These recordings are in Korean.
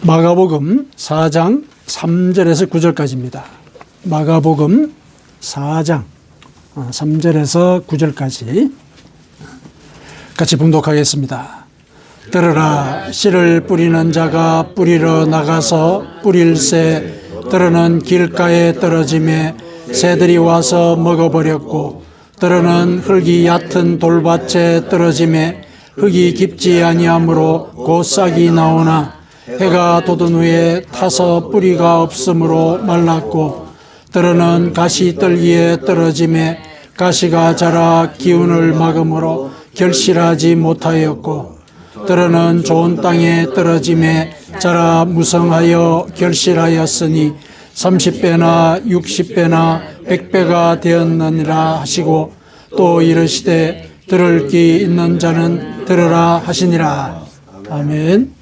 마가복음 4장 3절에서 9절까지입니다. 마가복음 4장 3절에서 9절까지 같이 봉독하겠습니다. 들으라, 씨를 뿌리는 자가 뿌리러 나가서 뿌릴새 들으는 길가에 떨어짐에 새들이 와서 먹어버렸고, 들으는 흙이 얕은 돌밭에 떨어짐에 흙이 깊지 아니하므로 곧 싹이 나오나 해가 돋은 후에 타서 뿌리가 없으므로 말랐고, 들으는 가시떨기에 떨어짐에 가시가 자라 기운을 막음으로 결실하지 못하였고, 들으는 좋은 땅에 떨어짐에 자라 무성하여 결실하였으니 30배나 60배나 100배가 되었느니라 하시고, 또 이르시되 들을 귀 있는 자는 들으라 하시니라. 아멘.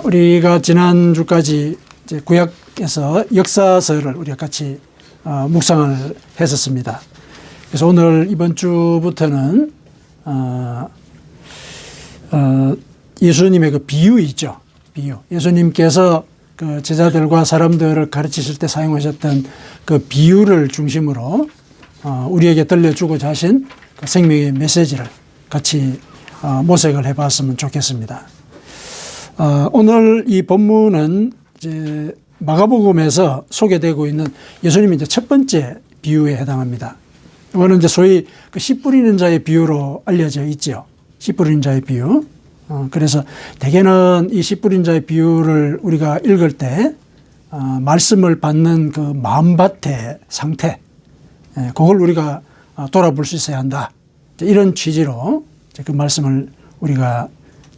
우리가 지난주까지 이제 구약에서 역사서를 우리가 같이 묵상을 했었습니다. 그래서 오늘 이번 주부터는 예수님의 그 비유 있죠. 비유. 예수님께서 그 제자들과 사람들을 가르치실 때 사용하셨던 그 비유를 중심으로 우리에게 들려주고자 하신 그 생명의 메시지를 같이 모색을 해봤으면 좋겠습니다. 오늘 이 본문은 이제 마가복음에서 소개되고 있는 예수님의 이제 첫 번째 비유에 해당합니다. 이거는 이제 소위 그 씨 뿌리는 자의 비유로 알려져 있죠. 씨 뿌리는 자의 비유. 그래서 대개는 이 씨 뿌린 자의 비유를 우리가 읽을 때 말씀을 받는 그 마음밭의 상태, 그걸 우리가 돌아볼 수 있어야 한다. 이런 취지로 그 말씀을 우리가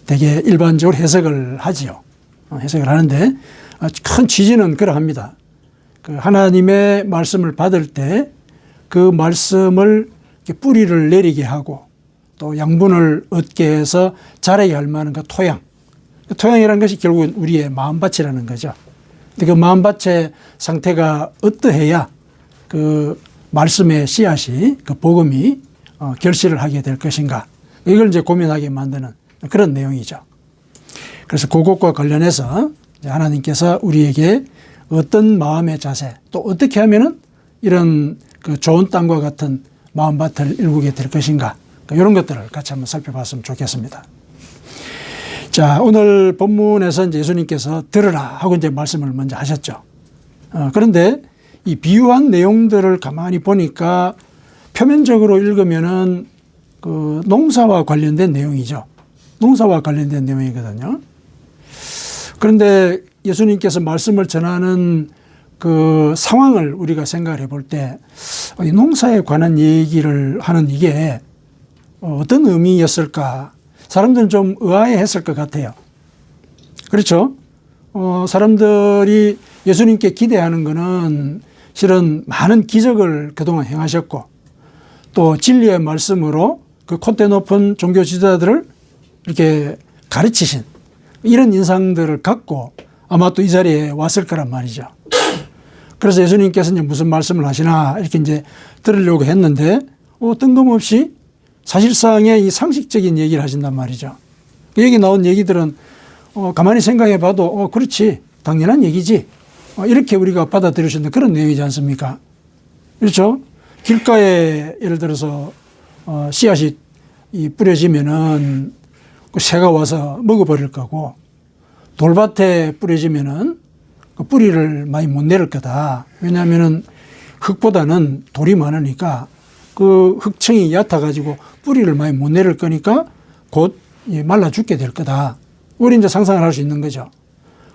되게 일반적으로 해석을 하지요. 해석을 하는데 큰 취지는 그러합니다. 그 하나님의 말씀을 받을 때 그 말씀을 뿌리를 내리게 하고 또 양분을 얻게 해서 자라게 할 만한 그 토양. 그 토양이라는 것이 결국은 우리의 마음밭이라는 거죠. 근데 그 마음밭의 상태가 어떠해야 그 말씀의 씨앗이, 그 복음이 결실을 하게 될 것인가. 이걸 이제 고민하게 만드는 그런 내용이죠. 그래서 그것과 관련해서 하나님께서 우리에게 어떤 마음의 자세, 또 어떻게 하면은 이런 그 좋은 땅과 같은 마음밭을 일구게 될 것인가. 이런 것들을 같이 한번 살펴봤으면 좋겠습니다. 자, 오늘 본문에서 이제 예수님께서 들으라 하고 이제 말씀을 먼저 하셨죠. 그런데 이 비유한 내용들을 가만히 보니까 표면적으로 읽으면은 그 농사와 관련된 내용이죠. 농사와 관련된 내용이거든요. 그런데 예수님께서 말씀을 전하는 그 상황을 우리가 생각을 해볼 때 이 농사에 관한 얘기를 하는 이게 어떤 의미였을까? 사람들은 좀 의아해했을 것 같아요. 그렇죠? 사람들이 예수님께 기대하는 것은 실은 많은 기적을 그동안 행하셨고 또 진리의 말씀으로 그 콧대 높은 종교 지도자들을 이렇게 가르치신 이런 인상들을 갖고 아마 또 이 자리에 왔을 거란 말이죠. 그래서 예수님께서 이제 무슨 말씀을 하시나 이렇게 이제 들으려고 했는데 뜬금없이 사실상의 이 상식적인 얘기를 하신단 말이죠. 여기 나온 얘기들은 가만히 생각해 봐도 그렇지, 당연한 얘기지, 이렇게 우리가 받아들일 수 있는 그런 내용이지 않습니까? 그렇죠? 길가에 예를 들어서 씨앗이 뿌려지면은 그 새가 와서 먹어버릴 거고, 돌밭에 뿌려지면은 그 뿌리를 많이 못 내릴 거다. 왜냐하면은 흙보다는 돌이 많으니까 그 흙층이 얕아가지고 뿌리를 많이 못 내릴 거니까 곧 말라 죽게 될 거다. 우리 이제 상상을 할 수 있는 거죠.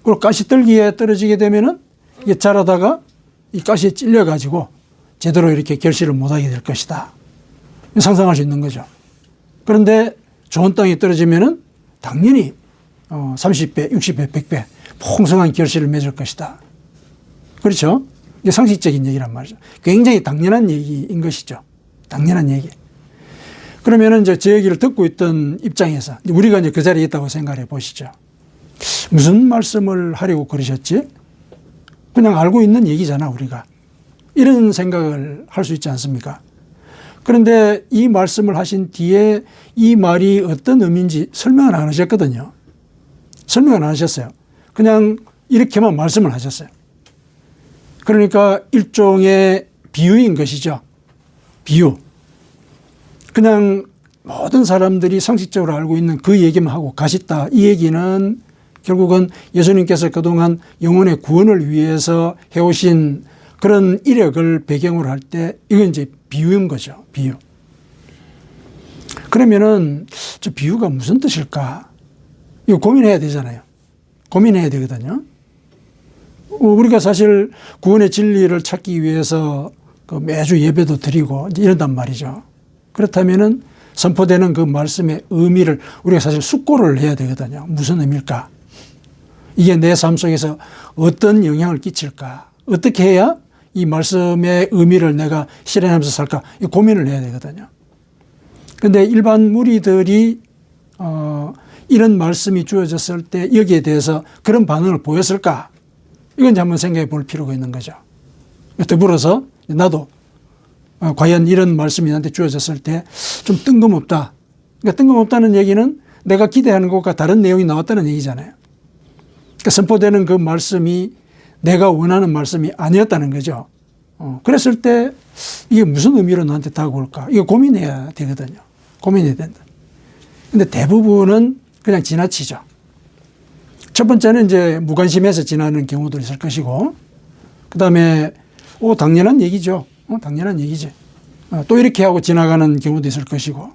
그리고 가시떨기에 떨어지게 되면은 이게 자라다가 이 가시에 찔려가지고 제대로 이렇게 결실을 못하게 될 것이다. 상상할 수 있는 거죠. 그런데 좋은 땅에 떨어지면은 당연히 30배, 60배, 100배 풍성한 결실을 맺을 것이다. 그렇죠? 이게 상식적인 얘기란 말이죠. 굉장히 당연한 얘기인 것이죠. 당연한 얘기. 그러면은 이제 제 얘기를 듣고 있던 입장에서 우리가 이제 그 자리에 있다고 생각해 보시죠. 무슨 말씀을 하려고 그러셨지? 그냥 알고 있는 얘기잖아, 우리가. 이런 생각을 할 수 있지 않습니까? 그런데 이 말씀을 하신 뒤에 이 말이 어떤 의미인지 설명을 안 하셨거든요. 설명을 안 하셨어요. 그냥 이렇게만 말씀을 하셨어요. 그러니까 일종의 비유인 것이죠. 비유. 그냥 모든 사람들이 상식적으로 알고 있는 그 얘기만 하고 가셨다. 이 얘기는 결국은 예수님께서 그동안 영혼의 구원을 위해서 해오신 그런 이력을 배경으로 할 때 이건 이제 비유인 거죠. 비유. 그러면은 저 비유가 무슨 뜻일까? 이거 고민해야 되잖아요. 고민해야 되거든요. 우리가 사실 구원의 진리를 찾기 위해서 그 매주 예배도 드리고 이제 이런단 말이죠. 그렇다면은 선포되는 그 말씀의 의미를 우리가 사실 숙고를 해야 되거든요. 무슨 의미일까? 이게 내 삶 속에서 어떤 영향을 끼칠까? 어떻게 해야 이 말씀의 의미를 내가 실현하면서 살까? 이 고민을 해야 되거든요. 그런데 일반 무리들이 이런 말씀이 주어졌을 때 여기에 대해서 그런 반응을 보였을까? 이건 이제 한번 생각해 볼 필요가 있는 거죠. 더불어서 나도 과연 이런 말씀이 나한테 주어졌을 때 좀 뜬금없다. 그러니까 뜬금없다는 얘기는 내가 기대하는 것과 다른 내용이 나왔다는 얘기잖아요. 그러니까 선포되는 그 말씀이 내가 원하는 말씀이 아니었다는 거죠. 그랬을 때 이게 무슨 의미로 나한테 다가올까? 이거 고민해야 되거든요. 고민해야 된다. 근데 대부분은 그냥 지나치죠. 첫 번째는 이제 무관심해서 지나는 경우도 있을 것이고, 그 다음에 당연한 얘기죠. 당연한 얘기지. 또 이렇게 하고 지나가는 경우도 있을 것이고,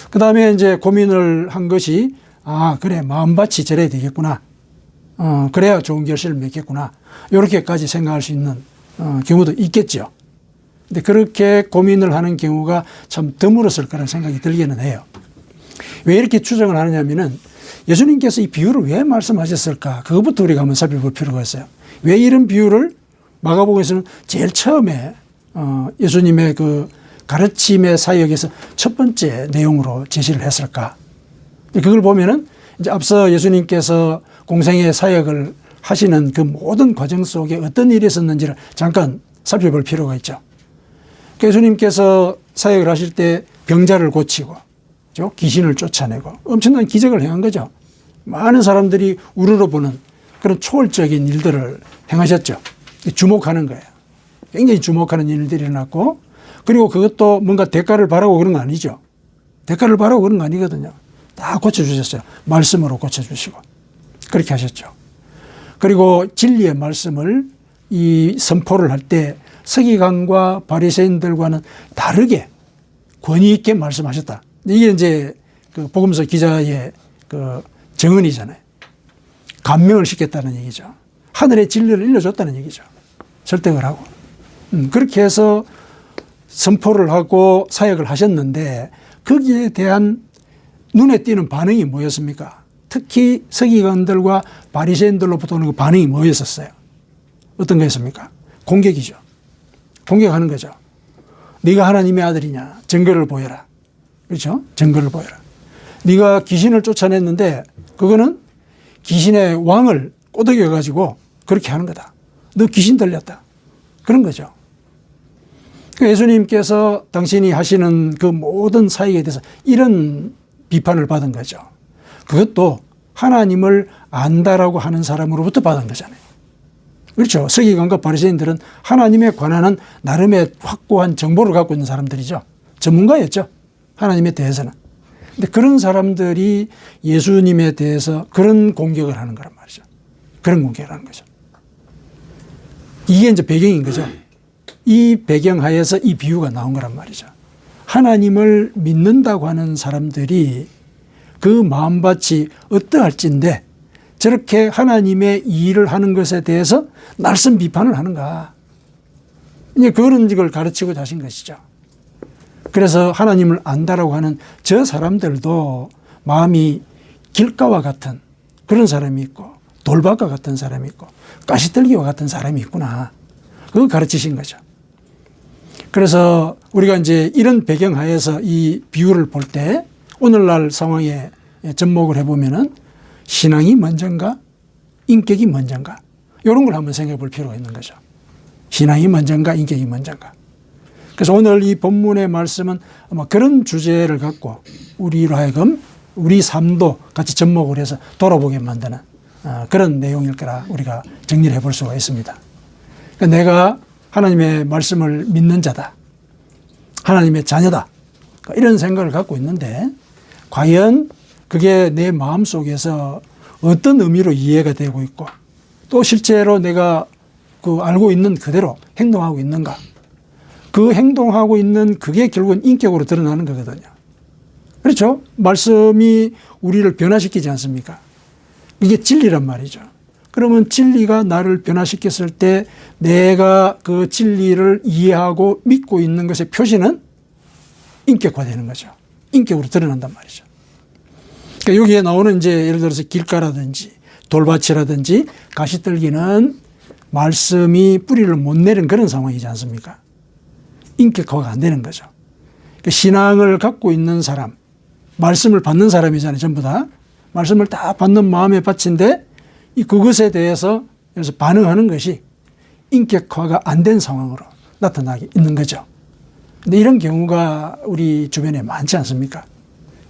그 다음에 이제 고민을 한 것이 그래 마음밭이 저래야 되겠구나. 그래야 좋은 결실을 맺겠구나. 이렇게까지 생각할 수 있는 경우도 있겠죠. 근데 그렇게 고민을 하는 경우가 참 드물었을 거라는 생각이 들기는 해요. 왜 이렇게 추정을 하느냐면은 예수님께서 이 비유를 왜 말씀하셨을까? 그것부터 우리가 한번 살펴볼 필요가 있어요. 왜 이런 비유를 마가복음에서는 제일 처음에 예수님의 그 가르침의 사역에서 첫 번째 내용으로 제시를 했을까? 그걸 보면은 이제 앞서 예수님께서 공생의 사역을 하시는 그 모든 과정 속에 어떤 일이 있었는지를 잠깐 살펴볼 필요가 있죠. 예수님께서 사역을 하실 때 병자를 고치고 귀신을 쫓아내고 엄청난 기적을 행한 거죠. 많은 사람들이 우러러보는 그런 초월적인 일들을 행하셨죠. 주목하는 거예요. 굉장히 주목하는 일들이 일어났고, 그리고 그것도 뭔가 대가를 바라고 그런 거 아니죠. 대가를 바라고 그런 거 아니거든요. 다 고쳐주셨어요. 말씀으로 고쳐주시고 그렇게 하셨죠. 그리고 진리의 말씀을 이 선포를 할 때 서기관과 바리새인들과는 다르게 권위 있게 말씀하셨다. 이게 이제 그 복음서 기자의 그 정언이잖아요. 감명을 시켰다는 얘기죠. 하늘의 진리를 일러줬다는 얘기죠. 설득을 하고. 그렇게 해서 선포를 하고 사역을 하셨는데 거기에 대한 눈에 띄는 반응이 뭐였습니까? 특히 서기관들과 바리새인들로부터 오는 그 반응이 뭐였었어요? 어떤 거였습니까? 공격이죠. 공격하는 거죠. 네가 하나님의 아들이냐? 증거를 보여라. 그렇죠? 증거를 보여라. 네가 귀신을 쫓아냈는데 그거는 귀신의 왕을 꼬드겨 가지고 그렇게 하는 거다. 너 귀신 들렸다. 그런 거죠. 예수님께서 당신이 하시는 그 모든 사역에 대해서 이런 비판을 받은 거죠. 그것도 하나님을 안다라고 하는 사람으로부터 받은 거잖아요. 그렇죠. 서기관과 바리새인들은 하나님에 관한 나름의 확고한 정보를 갖고 있는 사람들이죠. 전문가였죠. 하나님에 대해서는. 근데 그런 사람들이 예수님에 대해서 그런 공격을 하는 거란 말이죠. 그런 공격을 하는 거죠. 이게 이제 배경인 거죠. 이 배경 하에서 이 비유가 나온 거란 말이죠. 하나님을 믿는다고 하는 사람들이 그 마음밭이 어떠할진데 저렇게 하나님의 일을 하는 것에 대해서 날선 비판을 하는가. 이제 그런 걸 가르치고 하신 것이죠. 그래서 하나님을 안다라고 하는 저 사람들도 마음이 길가와 같은 그런 사람이 있고 돌밭과 같은 사람이 있고 가시떨기와 같은 사람이 있구나. 그걸 가르치신 거죠. 그래서 우리가 이제 이런 배경 하에서 이 비유를 볼 때 오늘날 상황에 접목을 해보면은 신앙이 먼저인가 인격이 먼저인가 이런 걸 한번 생각해 볼 필요가 있는 거죠. 신앙이 먼저인가 인격이 먼저인가. 그래서 오늘 이 본문의 말씀은 아마 그런 주제를 갖고 우리로 하여금 우리 삶도 같이 접목을 해서 돌아보게 만드는 그런 내용일 거라 우리가 정리를 해볼 수가 있습니다. 그러니까 내가 하나님의 말씀을 믿는 자다, 하나님의 자녀다, 이런 생각을 갖고 있는데 과연 그게 내 마음속에서 어떤 의미로 이해가 되고 있고 또 실제로 내가 그 알고 있는 그대로 행동하고 있는가. 그 행동하고 있는 그게 결국은 인격으로 드러나는 거거든요. 그렇죠? 말씀이 우리를 변화시키지 않습니까? 이게 진리란 말이죠. 그러면 진리가 나를 변화시켰을 때 내가 그 진리를 이해하고 믿고 있는 것의 표시는 인격화되는 거죠. 인격으로 드러난단 말이죠. 그러니까 여기에 나오는 이제 예를 들어서 길가라든지 돌밭이라든지 가시떨기는 말씀이 뿌리를 못 내린 그런 상황이지 않습니까? 인격화가 안 되는 거죠. 그러니까 신앙을 갖고 있는 사람, 말씀을 받는 사람이잖아요. 전부 다. 말씀을 다 받는 마음에 바친데 그것에 대해서 반응하는 것이 인격화가 안 된 상황으로 나타나게 있는 거죠. 근데 이런 경우가 우리 주변에 많지 않습니까?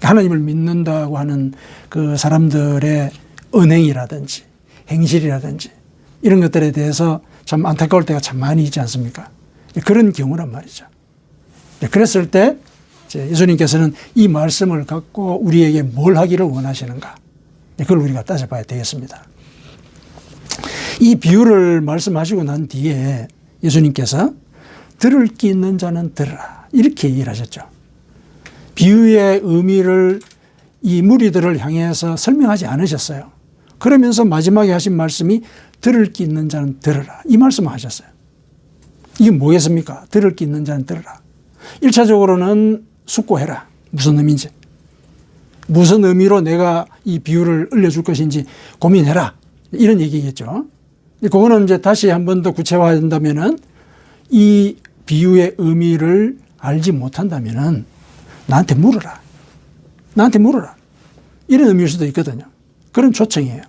하나님을 믿는다고 하는 그 사람들의 언행이라든지 행실이라든지 이런 것들에 대해서 참 안타까울 때가 참 많이 있지 않습니까? 그런 경우란 말이죠. 그랬을 때 예수님께서는 이 말씀을 갖고 우리에게 뭘 하기를 원하시는가? 그걸 우리가 따져봐야 되겠습니다. 이 비유를 말씀하시고 난 뒤에 예수님께서 들을 귀 있는 자는 들으라 이렇게 얘기를 하셨죠. 비유의 의미를 이 무리들을 향해서 설명하지 않으셨어요. 그러면서 마지막에 하신 말씀이 들을 귀 있는 자는 들으라 이 말씀을 하셨어요. 이게 뭐겠습니까? 들을 귀 있는 자는 들으라. 1차적으로는 숙고해라. 무슨 의미인지. 무슨 의미로 내가 이 비유를 알려줄 것인지 고민해라. 이런 얘기겠죠. 그거는 이제 다시 한 번 더 구체화한다면은 이 비유의 의미를 알지 못한다면은 나한테 물어라. 나한테 물어라. 이런 의미일 수도 있거든요. 그런 초청이에요.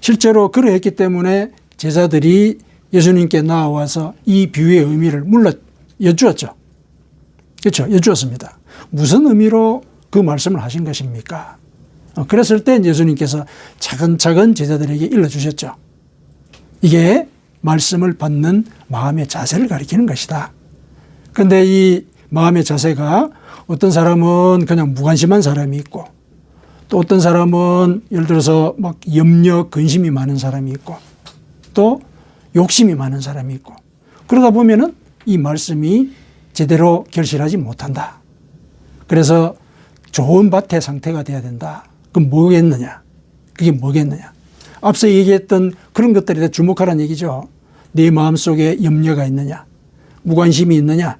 실제로 그러했기 때문에 제자들이 예수님께 나와서 이 비유의 의미를 여쭈었죠. 그렇죠. 여쭈었습니다. 무슨 의미로 그 말씀을 하신 것입니까? 그랬을 때 예수님께서 차근차근 제자들에게 일러주셨죠. 이게 말씀을 받는 마음의 자세를 가리키는 것이다. 그런데 이 마음의 자세가 어떤 사람은 그냥 무관심한 사람이 있고 또 어떤 사람은 예를 들어서 막 염려, 근심이 많은 사람이 있고 또 욕심이 많은 사람이 있고 그러다 보면은 이 말씀이 제대로 결실하지 못한다. 그래서 좋은 밭의 상태가 돼야 된다. 그럼 뭐겠느냐? 그게 뭐겠느냐? 앞서 얘기했던 그런 것들에 대해 주목하라는 얘기죠. 네 마음속에 염려가 있느냐? 무관심이 있느냐?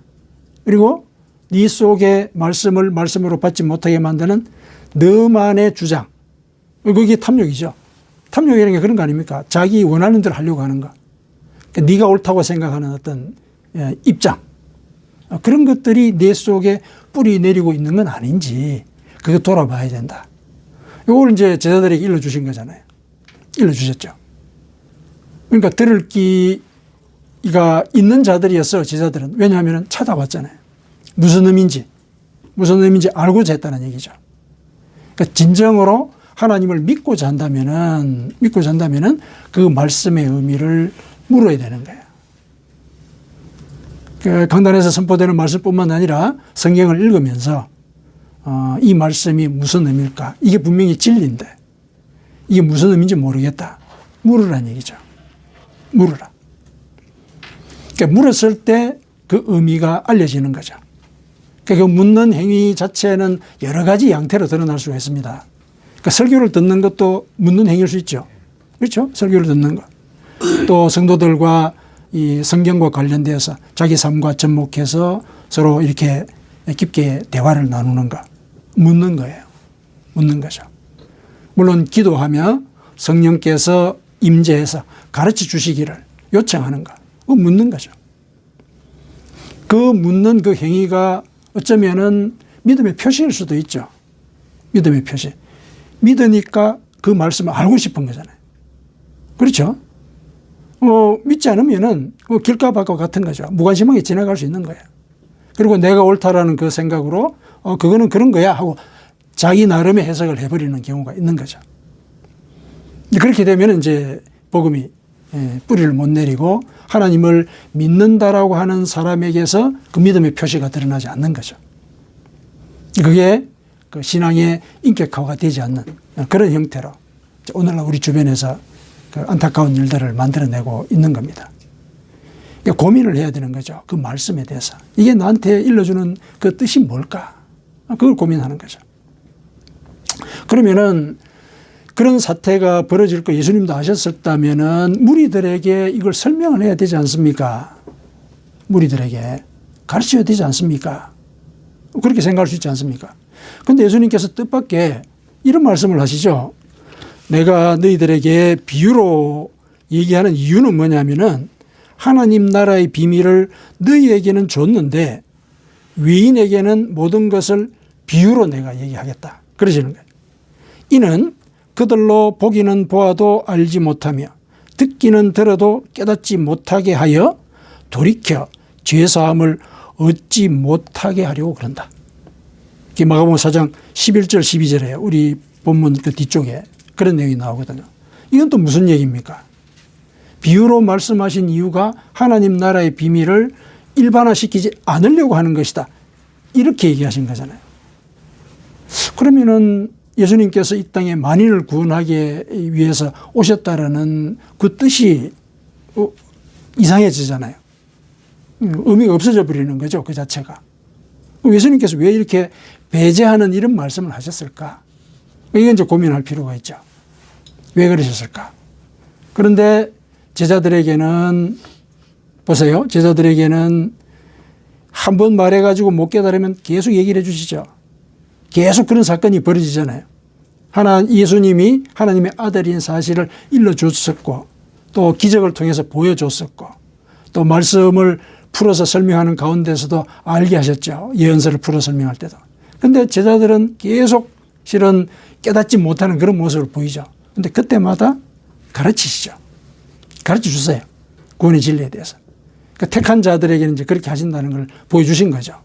그리고 네 속에 말씀을 말씀으로 받지 못하게 만드는 너만의 주장. 그게 탐욕이죠. 탐욕이라는 게 그런 거 아닙니까? 자기 원하는 대로 하려고 하는 거. 그러니까 네가 옳다고 생각하는 어떤 입장. 그런 것들이 내 속에 뿌리 내리고 있는 건 아닌지 그거 돌아봐야 된다. 이걸 이제 제자들에게 일러주신 거잖아요. 일러주셨죠. 그러니까 들을 귀가 있는 자들이었어요. 제자들은. 왜냐하면 찾아왔잖아요. 무슨 의미인지 알고자 했다는 얘기죠. 그러니까 진정으로 하나님을 믿고자 한다면은 그 말씀의 의미를 물어야 되는 거예요. 그 강단에서 선포되는 말씀뿐만 아니라 성경을 읽으면서 이 말씀이 무슨 의미일까? 이게 분명히 진리인데 이게 무슨 의미인지 모르겠다. 물으라는 얘기죠. 물으라. 그러니까 물었을 때 그 의미가 알려지는 거죠. 그러니까 그 묻는 행위 자체는 여러 가지 양태로 드러날 수가 있습니다. 그러니까 설교를 듣는 것도 묻는 행위일 수 있죠. 그렇죠? 설교를 듣는 것. 또 성도들과 이 성경과 관련돼서 자기 삶과 접목해서 서로 이렇게 깊게 대화를 나누는 것. 묻는 거예요. 묻는 거죠. 물론 기도하며 성령께서 임재해서 가르쳐 주시기를 요청하는 것. 그거 묻는 거죠. 그 묻는 그 행위가 어쩌면은 믿음의 표시일 수도 있죠. 믿음의 표시. 믿으니까 그 말씀을 알고 싶은 거잖아요. 그렇죠? 믿지 않으면은 길가밭과 같은 거죠. 무관심하게 지나갈 수 있는 거예요. 그리고 내가 옳다라는 그 생각으로 그거는 그런 거야 하고 자기 나름의 해석을 해버리는 경우가 있는 거죠. 그렇게 되면 이제 복음이 뿌리를 못 내리고 하나님을 믿는다라고 하는 사람에게서 그 믿음의 표시가 드러나지 않는 거죠. 그게 그 신앙의 인격화가 되지 않는 그런 형태로 오늘날 우리 주변에서 그 안타까운 일들을 만들어내고 있는 겁니다. 그러니까 고민을 해야 되는 거죠. 그 말씀에 대해서. 이게 나한테 일러주는 그 뜻이 뭘까? 그걸 고민하는 거죠. 그러면은 그런 사태가 벌어질 거 예수님도 아셨었다면은 무리들에게 이걸 설명을 해야 되지 않습니까? 무리들에게 가르쳐야 되지 않습니까? 그렇게 생각할 수 있지 않습니까? 그런데 예수님께서 뜻밖의 이런 말씀을 하시죠. 내가 너희들에게 비유로 얘기하는 이유는 뭐냐면은 하나님 나라의 비밀을 너희에게는 줬는데 외인에게는 모든 것을 비유로 내가 얘기하겠다. 그러시는 거예요. 이는 그들로 보기는 보아도 알지 못하며 듣기는 들어도 깨닫지 못하게 하여 돌이켜 죄사함을 얻지 못하게 하려고 그런다. 마가복음 4장 11절 12절에 우리 본문 그 뒤쪽에 그런 내용이 나오거든요. 이건 또 무슨 얘기입니까? 비유로 말씀하신 이유가 하나님 나라의 비밀을 일반화시키지 않으려고 하는 것이다. 이렇게 얘기하신 거잖아요. 그러면은 예수님께서 이 땅에 만인을 구원하기 위해서 오셨다라는 그 뜻이 이상해지잖아요. 의미가 없어져 버리는 거죠. 그 자체가. 예수님께서 왜 이렇게 배제하는 이런 말씀을 하셨을까? 이건 이제 고민할 필요가 있죠. 왜 그러셨을까? 그런데 제자들에게는 보세요. 제자들에게는 한 번 말해가지고 못 깨달으면 계속 얘기를 해 주시죠. 계속 그런 사건이 벌어지잖아요. 예수님이 하나님의 아들인 사실을 일러줬었고 또 기적을 통해서 보여줬었고 또 말씀을 풀어서 설명하는 가운데서도 알게 하셨죠. 예언서를 풀어 설명할 때도. 그런데 제자들은 계속 실은 깨닫지 못하는 그런 모습을 보이죠. 그런데 그때마다 가르치시죠. 가르쳐 주세요. 구원의 진리에 대해서. 그러니까 택한 자들에게는 이제 그렇게 하신다는 걸 보여주신 거죠.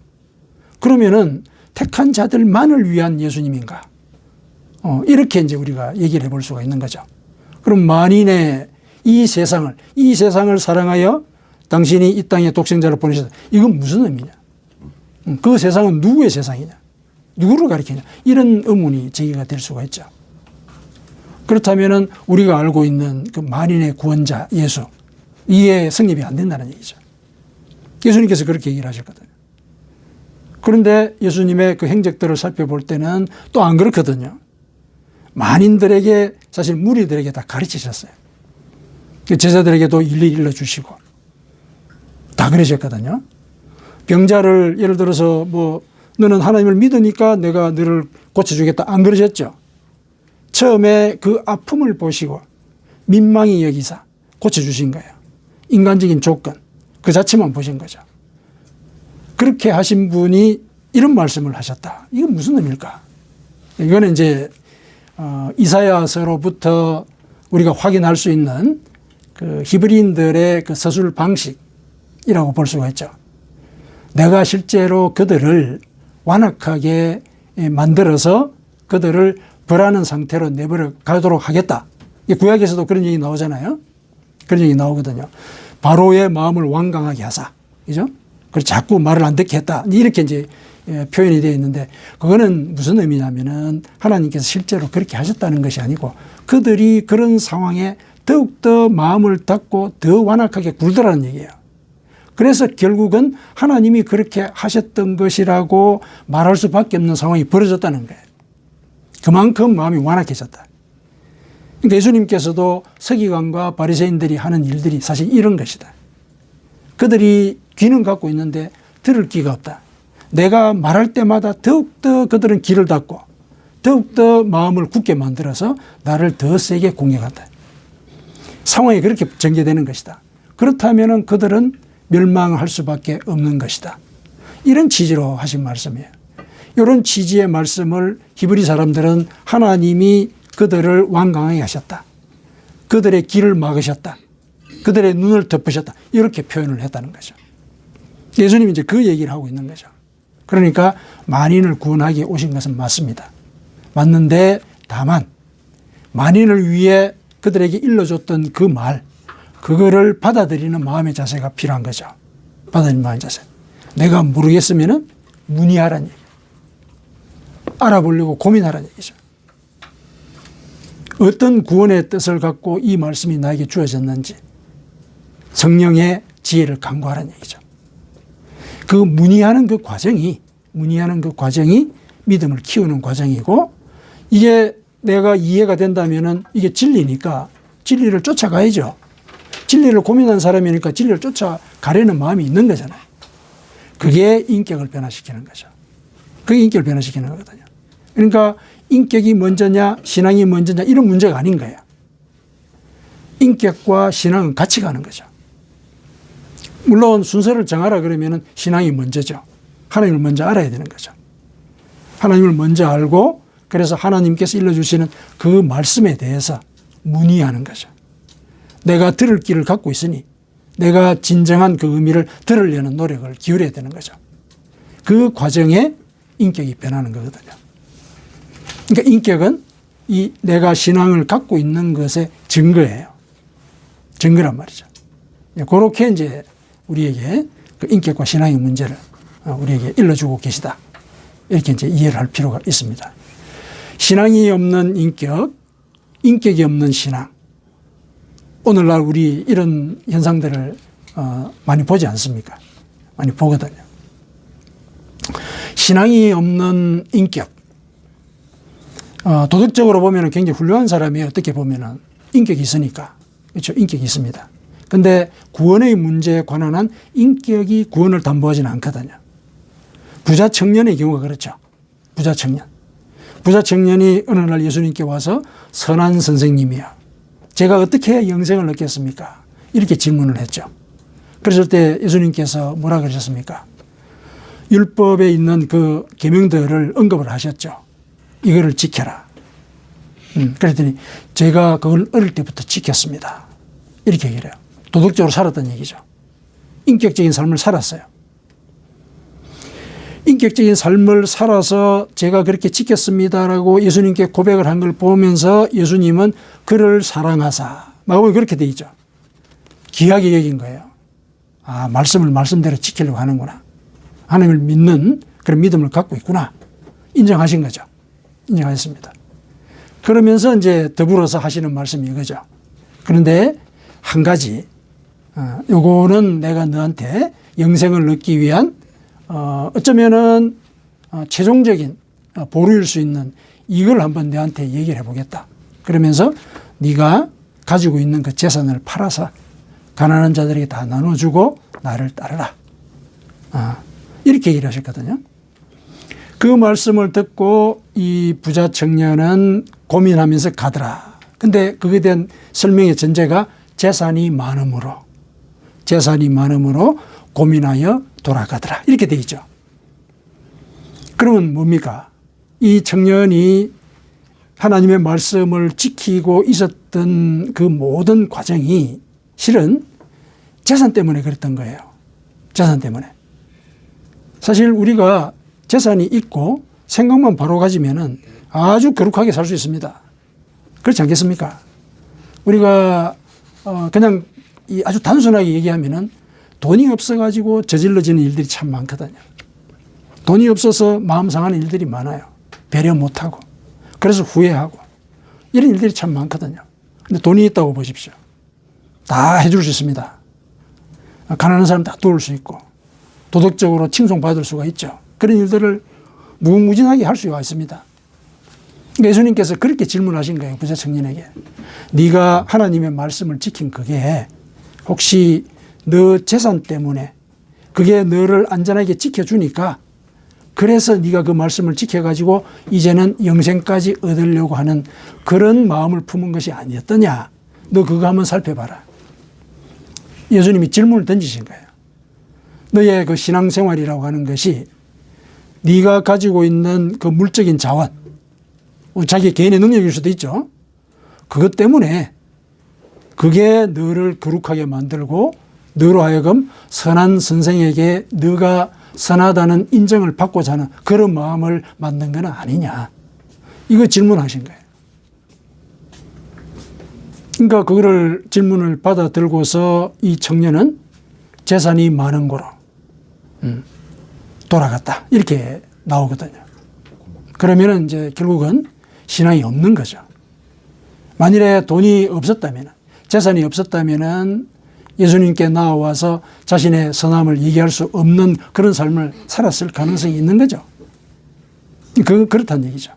그러면은 택한 자들만을 위한 예수님인가? 이렇게 이제 우리가 얘기를 해볼 수가 있는 거죠. 그럼 만인의 이 세상을 사랑하여 당신이 이 땅에 독생자를 보내셨다. 이건 무슨 의미냐? 그 세상은 누구의 세상이냐? 누구를 가리키냐? 이런 의문이 제기가 될 수가 있죠. 그렇다면은 우리가 알고 있는 그 만인의 구원자 예수, 이게 성립이 안 된다는 얘기죠. 예수님께서 그렇게 얘기를 하셨거든요. 그런데 예수님의 그 행적들을 살펴볼 때는 또 안 그렇거든요. 만인들에게 사실 무리들에게 다 가르치셨어요. 제자들에게도 일일이 일러주시고 다 그러셨거든요. 병자를 예를 들어서 뭐 너는 하나님을 믿으니까 내가 너를 고쳐주겠다 안 그러셨죠. 처음에 그 아픔을 보시고 민망히 여기사 고쳐주신 거예요. 인간적인 조건 그 자체만 보신 거죠. 그렇게 하신 분이 이런 말씀을 하셨다. 이건 무슨 의미일까? 이거는 이제 이사야서로부터 우리가 확인할 수 있는 그 히브리인들의 그 서술 방식이라고 볼 수가 있죠. 내가 실제로 그들을 완악하게 만들어서 그들을 벌하는 상태로 내버려 가도록 하겠다. 구약에서도 그런 얘기 나오잖아요. 그런 얘기 나오거든요. 바로의 마음을 완강하게 하사. 그죠? 그래서 자꾸 말을 안 듣게 했다. 이렇게 이제 표현이 되어 있는데 그거는 무슨 의미냐면은 하나님께서 실제로 그렇게 하셨다는 것이 아니고 그들이 그런 상황에 더욱더 마음을 닫고 더 완악하게 굴더라는 얘기예요. 그래서 결국은 하나님이 그렇게 하셨던 것이라고 말할 수밖에 없는 상황이 벌어졌다는 거예요. 그만큼 마음이 완악해졌다. 그러니까 예수님께서도 서기관과 바리새인들이 하는 일들이 사실 이런 것이다. 그들이 귀는 갖고 있는데 들을 귀가 없다. 내가 말할 때마다 더욱더 그들은 귀를 닫고 더욱더 마음을 굳게 만들어서 나를 더 세게 공격한다. 상황이 그렇게 전개되는 것이다. 그렇다면 그들은 멸망할 수밖에 없는 것이다. 이런 취지로 하신 말씀이에요. 이런 취지의 말씀을 히브리 사람들은 하나님이 그들을 완강하게 하셨다. 그들의 길을 막으셨다. 그들의 눈을 덮으셨다. 이렇게 표현을 했다는 거죠. 예수님이 이제 그 얘기를 하고 있는 거죠. 그러니까 만인을 구원하기 오신 것은 맞습니다. 맞는데 다만 만인을 위해 그들에게 일러줬던 그 말, 그거를 받아들이는 마음의 자세가 필요한 거죠. 받아들이는 마음의 자세. 내가 모르겠으면은 문의하라는 얘기예요. 알아보려고 고민하라는 얘기죠. 어떤 구원의 뜻을 갖고 이 말씀이 나에게 주어졌는지 성령의 지혜를 간구하라는 얘기죠. 그 문의하는 그 과정이 믿음을 키우는 과정이고, 이게 내가 이해가 된다면은 이게 진리니까 진리를 쫓아가야죠. 진리를 고민한 사람이니까 진리를 쫓아가려는 마음이 있는 거잖아요. 그게 인격을 변화시키는 거죠. 그게 인격을 변화시키는 거거든요. 그러니까 인격이 먼저냐 신앙이 먼저냐 이런 문제가 아닌 거예요. 인격과 신앙은 같이 가는 거죠. 물론 순서를 정하라 그러면은 신앙이 먼저죠. 하나님을 먼저 알아야 되는 거죠. 하나님을 먼저 알고, 그래서 하나님께서 일러주시는 그 말씀에 대해서 문의하는 거죠. 내가 들을 길을 갖고 있으니 내가 진정한 그 의미를 들으려는 노력을 기울여야 되는 거죠. 그 과정에 인격이 변하는 거거든요. 그러니까 인격은 이 내가 신앙을 갖고 있는 것의 증거예요. 증거란 말이죠. 그렇게 이제 우리에게 그 인격과 신앙의 문제를 우리에게 일러주고 계시다. 이렇게 이제 이해를 할 필요가 있습니다. 신앙이 없는 인격, 인격이 없는 신앙. 오늘날 우리 이런 현상들을 많이 보지 않습니까? 많이 보거든요. 신앙이 없는 인격. 도덕적으로 보면 굉장히 훌륭한 사람이 어떻게 보면 인격이 있으니까. 그렇죠. 인격이 있습니다. 근데 구원의 문제에 관한 한 인격이 구원을 담보하지는 않거든요. 부자 청년의 경우가 그렇죠. 부자 청년. 부자 청년이 어느 날 예수님께 와서 선한 선생님이요, 제가 어떻게 영생을 얻겠습니까? 이렇게 질문을 했죠. 그랬을 때 예수님께서 뭐라 그러셨습니까? 율법에 있는 그 계명들을 언급을 하셨죠. 이거를 지켜라. 그랬더니 제가 그걸 어릴 때부터 지켰습니다. 이렇게 얘기를 해요. 도덕적으로 살았던 얘기죠. 인격적인 삶을 살았어요. 인격적인 삶을 살아서 제가 그렇게 지켰습니다라고 예수님께 고백을 한 걸 보면서 예수님은 그를 사랑하사, 마음이 그렇게 돼 있죠. 귀하게 여긴 거예요. 아, 말씀을 말씀대로 지키려고 하는구나. 하나님을 믿는 그런 믿음을 갖고 있구나. 인정하신 거죠. 인정하셨습니다. 그러면서 이제 더불어서 하시는 말씀이 이거죠. 그런데 한 가지, 요거는 내가 너한테 영생을 얻기 위한 어쩌면은 최종적인 보루일 수 있는 이걸 한번 너한테 얘기를 해보겠다. 그러면서 네가 가지고 있는 그 재산을 팔아서 가난한 자들에게 다 나눠주고 나를 따르라. 이렇게 얘기를 하셨거든요. 그 말씀을 듣고 이 부자 청년은 고민하면서 가더라. 근데 그에 대한 설명의 전제가 재산이 많음으로 고민하여 돌아가더라. 이렇게 돼 있죠. 그러면 뭡니까? 이 청년이 하나님의 말씀을 지키고 있었던 그 모든 과정이 실은 재산 때문에 그랬던 거예요. 재산 때문에. 사실 우리가 재산이 있고 생각만 바로 가지면은 아주 거룩하게 살 수 있습니다. 그렇지 않겠습니까? 우리가 그냥 아주 단순하게 얘기하면은 돈이 없어가지고 저질러지는 일들이 참 많거든요. 돈이 없어서 마음 상하는 일들이 많아요. 배려 못하고. 그래서 후회하고. 이런 일들이 참 많거든요. 근데 돈이 있다고 보십시오. 다 해줄 수 있습니다. 가난한 사람 다 도울 수 있고, 도덕적으로 칭송받을 수가 있죠. 그런 일들을 무궁무진하게 할 수가 있습니다. 예수님께서 그렇게 질문하신 거예요. 부자 청년에게. 네가 하나님의 말씀을 지킨 그게 혹시 너 재산 때문에 그게 너를 안전하게 지켜주니까 그래서 네가 그 말씀을 지켜가지고 이제는 영생까지 얻으려고 하는 그런 마음을 품은 것이 아니었더냐. 너 그거 한번 살펴봐라. 예수님이 질문을 던지신 거예요. 너의 그 신앙생활이라고 하는 것이 네가 가지고 있는 그 물적인 자원, 자기 개인의 능력일 수도 있죠. 그것 때문에 그게 너를 거룩하게 만들고 너로 하여금 선한 선생에게 너가 선하다는 인정을 받고자 하는 그런 마음을 만든 건 아니냐. 이거 질문하신 거예요. 그러니까 그거를 질문을 받아들고서 이 청년은 재산이 많은 거로 돌아갔다. 이렇게 나오거든요. 그러면은 이제 결국은 신앙이 없는 거죠. 만일에 돈이 없었다면, 재산이 없었다면은 예수님께 나와서 자신의 선함을 얘기할 수 없는 그런 삶을 살았을 가능성이 있는 거죠. 그렇다는 얘기죠.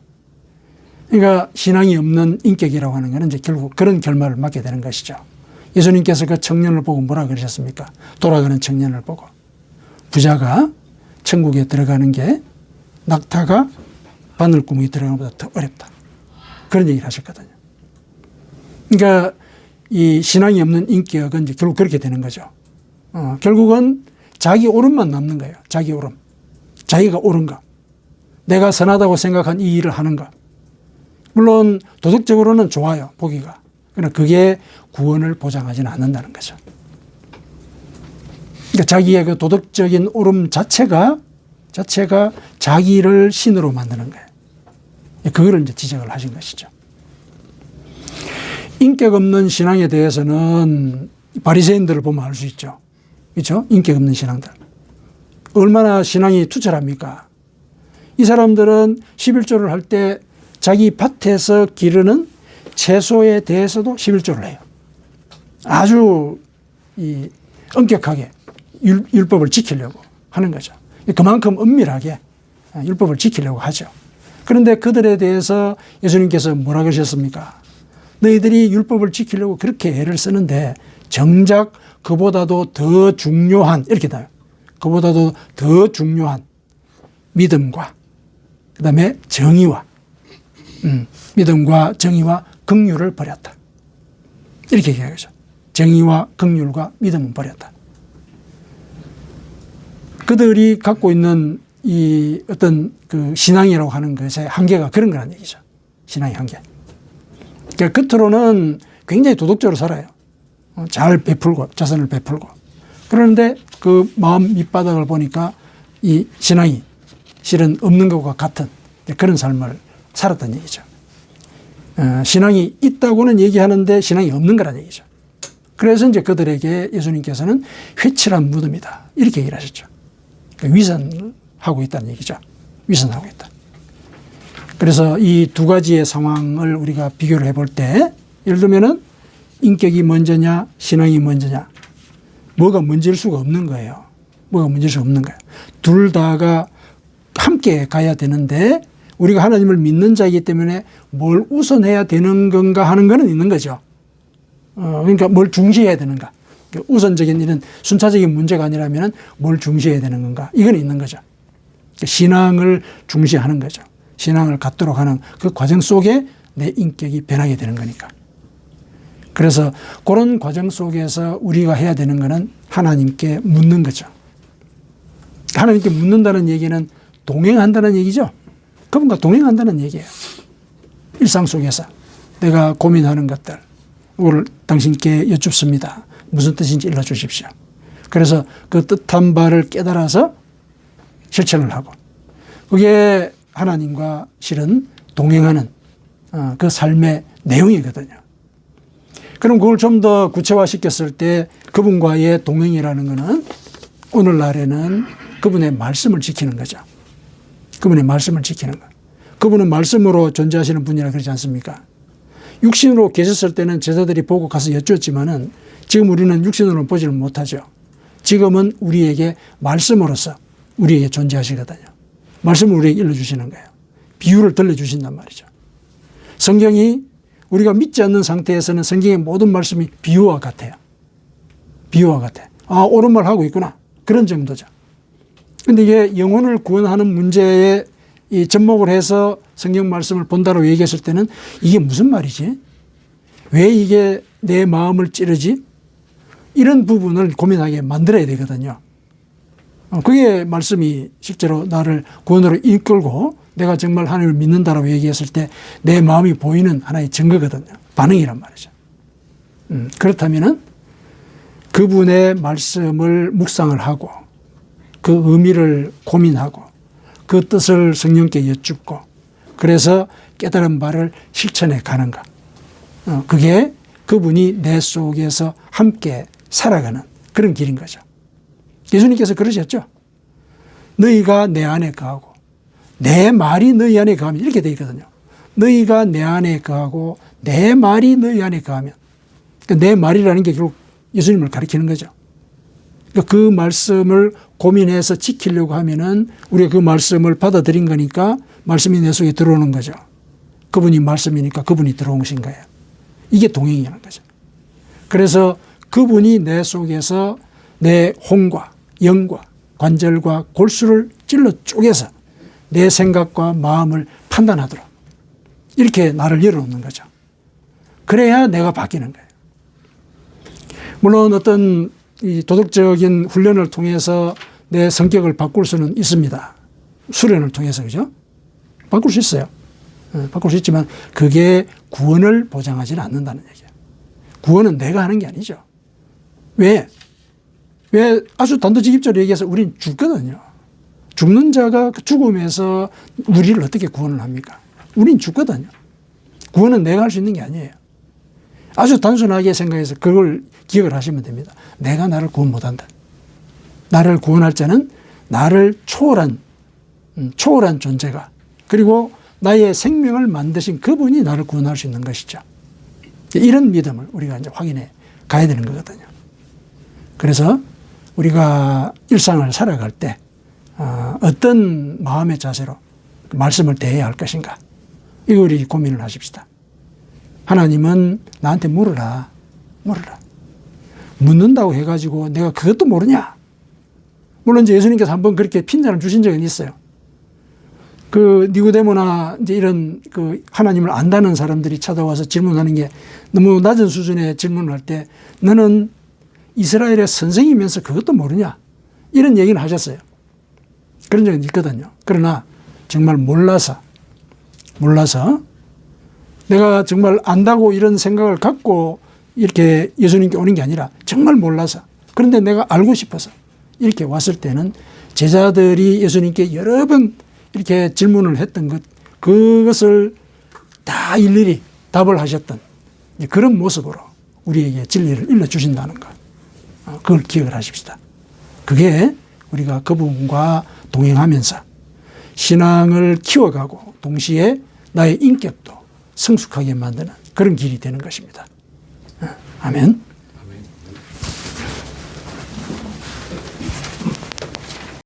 그러니까 신앙이 없는 인격이라고 하는 것은 이제 결국 그런 결말을 맞게 되는 것이죠. 예수님께서 그 청년을 보고 뭐라 그러셨습니까? 돌아가는 청년을 보고. 부자가 천국에 들어가는 게 낙타가 바늘구멍에 들어가는 것보다 더 어렵다. 그런 얘기를 하셨거든요. 그러니까 이 신앙이 없는 인격은 이제 결국 그렇게 되는 거죠. 결국은 자기 옳음만 남는 거예요. 자기 옳음. 자기가 옳은가. 내가 선하다고 생각한 이 일을 하는가. 물론 도덕적으로는 좋아요. 보기가. 그러나 그게 구원을 보장하지는 않는다는 거죠. 그러니까 자기의 그 도덕적인 옳음 자체가 자기를 신으로 만드는 거예요. 그거를 이제 지적을 하신 것이죠. 인격 없는 신앙에 대해서는 바리새인들을 보면 알 수 있죠. 그렇죠? 인격 없는 신앙들. 얼마나 신앙이 투철합니까? 이 사람들은 11조를 할 때 자기 밭에서 기르는 채소에 대해서도 11조를 해요. 아주 엄격하게 율법을 지키려고 하는 거죠. 그만큼 은밀하게 율법을 지키려고 하죠. 그런데 그들에 대해서 예수님께서 뭐라 그러셨습니까? 너희들이 율법을 지키려고 그렇게 애를 쓰는데 정작 그보다도 더 중요한, 이렇게 나와요. 그보다도 더 중요한 믿음과 그 다음에 정의와 믿음과 정의와 긍휼을 버렸다. 이렇게 얘기하죠. 정의와 긍휼과 믿음은 버렸다. 그들이 갖고 있는 이 어떤 그 신앙이라고 하는 것의 한계가 그런 거란 얘기죠. 신앙의 한계. 그러니까 겉으로는 굉장히 도덕적으로 살아요. 잘 베풀고 자선을 베풀고. 그런데 그 마음 밑바닥을 보니까 이 신앙이 실은 없는 것과 같은 그런 삶을 살았던 얘기죠. 신앙이 있다고는 얘기하는데 신앙이 없는 거란 얘기죠. 그래서 이제 그들에게 예수님께서는 회칠한 무덤이다. 이렇게 얘기를 하셨죠. 그러니까 위선하고 있다는 얘기죠. 위선하고 있다. 그래서 이 두 가지의 상황을 우리가 비교를 해볼 때 예를 들면은 인격이 먼저냐 신앙이 먼저냐 뭐가 먼저일 수가 없는 거예요. 뭐가 먼저일 수가 없는 거예요. 둘 다가 함께 가야 되는데 우리가 하나님을 믿는 자이기 때문에 뭘 우선해야 되는 건가 하는 거는 있는 거죠. 그러니까 뭘 중시해야 되는가. 우선적인 이런 순차적인 문제가 아니라면 뭘 중시해야 되는 건가. 이건 있는 거죠. 신앙을 중시하는 거죠. 신앙을 갖도록 하는 그 과정 속에 내 인격이 변하게 되는 거니까. 그래서 그런 과정 속에서 우리가 해야 되는 거는 하나님께 묻는 거죠. 하나님께 묻는다는 얘기는 동행한다는 얘기죠. 그분과 동행한다는 얘기예요. 일상 속에서 내가 고민하는 것들 오늘 당신께 여쭙습니다. 무슨 뜻인지 일러주십시오. 그래서 그 뜻한 바를 깨달아서 실천을 하고 그게 하나님과 실은 동행하는 그 삶의 내용이거든요. 그럼 그걸 좀 더 구체화시켰을 때 그분과의 동행이라는 것은 오늘날에는 그분의 말씀을 지키는 거죠. 그분의 말씀을 지키는 것. 그분은 말씀으로 존재하시는 분이라 그러지 않습니까? 육신으로 계셨을 때는 제자들이 보고 가서 여쭈었지만은 지금 우리는 육신으로는 보지는 못하죠. 지금은 우리에게 말씀으로서 우리에게 존재하시거든요. 말씀을 우리에게 일러주시는 거예요. 비유를 들려주신단 말이죠. 성경이 우리가 믿지 않는 상태에서는 성경의 모든 말씀이 비유와 같아요. 비유와 같아. 아, 옳은 말 하고 있구나. 그런 정도죠. 근데 이게 영혼을 구원하는 문제에 이 접목을 해서 성경 말씀을 본다고 얘기했을 때는 이게 무슨 말이지? 왜 이게 내 마음을 찌르지? 이런 부분을 고민하게 만들어야 되거든요. 그게 말씀이 실제로 나를 구원으로 이끌고 내가 정말 하나님을 믿는다라고 얘기했을 때 내 마음이 보이는 하나의 증거거든요. 반응이란 말이죠. 그렇다면은 그분의 말씀을 묵상을 하고 그 의미를 고민하고 그 뜻을 성령께 여쭙고 그래서 깨달은 바를 실천해 가는가. 그게 그분이 내 속에서 함께 살아가는 그런 길인 거죠. 예수님께서 그러셨죠. 너희가 내 안에 거하고 내 말이 너희 안에 거하면 이렇게 돼 있거든요. 너희가 내 안에 거하고 내 말이 너희 안에 거하면 그러니까 내 말이라는 게 결국 예수님을 가리키는 거죠. 그러니까 그 말씀을 고민해서 지키려고 하면은 우리가 그 말씀을 받아들인 거니까 말씀이 내 속에 들어오는 거죠. 그분이 말씀이니까 그분이 들어오신 거예요. 이게 동행이라는 거죠. 그래서 그분이 내 속에서 내 혼과 영과 관절과 골수를 찔러 쪼개서 내 생각과 마음을 판단하도록 이렇게 나를 열어놓는 거죠. 그래야 내가 바뀌는 거예요. 물론 어떤 이 도덕적인 훈련을 통해서 내 성격을 바꿀 수는 있습니다. 수련을 통해서, 그죠? 바꿀 수 있어요. 바꿀 수 있지만 그게 구원을 보장하지는 않는다는 얘기예요. 구원은 내가 하는 게 아니죠. 왜? 왜 아주 단도직입적으로 얘기해서 우린 죽거든요. 죽는 자가 그 죽음에서 우리를 어떻게 구원을 합니까? 우린 죽거든요. 구원은 내가 할 수 있는 게 아니에요. 아주 단순하게 생각해서 그걸 기억을 하시면 됩니다. 내가 나를 구원 못한다. 나를 구원할 자는 나를 초월한 존재가 그리고 나의 생명을 만드신 그분이 나를 구원할 수 있는 것이죠. 이런 믿음을 우리가 이제 확인해 가야 되는 거거든요. 그래서 우리가 일상을 살아갈 때 어떤 마음의 자세로 말씀을 대해야 할 것인가. 이거 우리 고민을 하십시다. 하나님은 나한테 물어라. 묻는다고 해가지고 내가 그것도 모르냐. 물론 이제 예수님께서 한번 그렇게 핀잔을 주신 적은 있어요. 그 니고데모나 이제 이런 그 하나님을 안다는 사람들이 찾아와서 질문하는 게 너무 낮은 수준의 질문을 할 때 너는 이스라엘의 선생이면서 그것도 모르냐. 이런 얘기는 하셨어요. 그런 적은 있거든요. 그러나 정말 몰라서 내가 정말 안다고 이런 생각을 갖고 이렇게 예수님께 오는 게 아니라 정말 몰라서 그런데 내가 알고 싶어서 이렇게 왔을 때는 제자들이 예수님께 여러 번 이렇게 질문을 했던 그것을 다 일일이 답을 하셨던 그런 모습으로 우리에게 진리를 일러주신다는 것. 그걸 기억을 하십시다. 그게 우리가 그분과 동행하면서 신앙을 키워가고 동시에 나의 인격도 성숙하게 만드는 그런 길이 되는 것입니다. 아멘.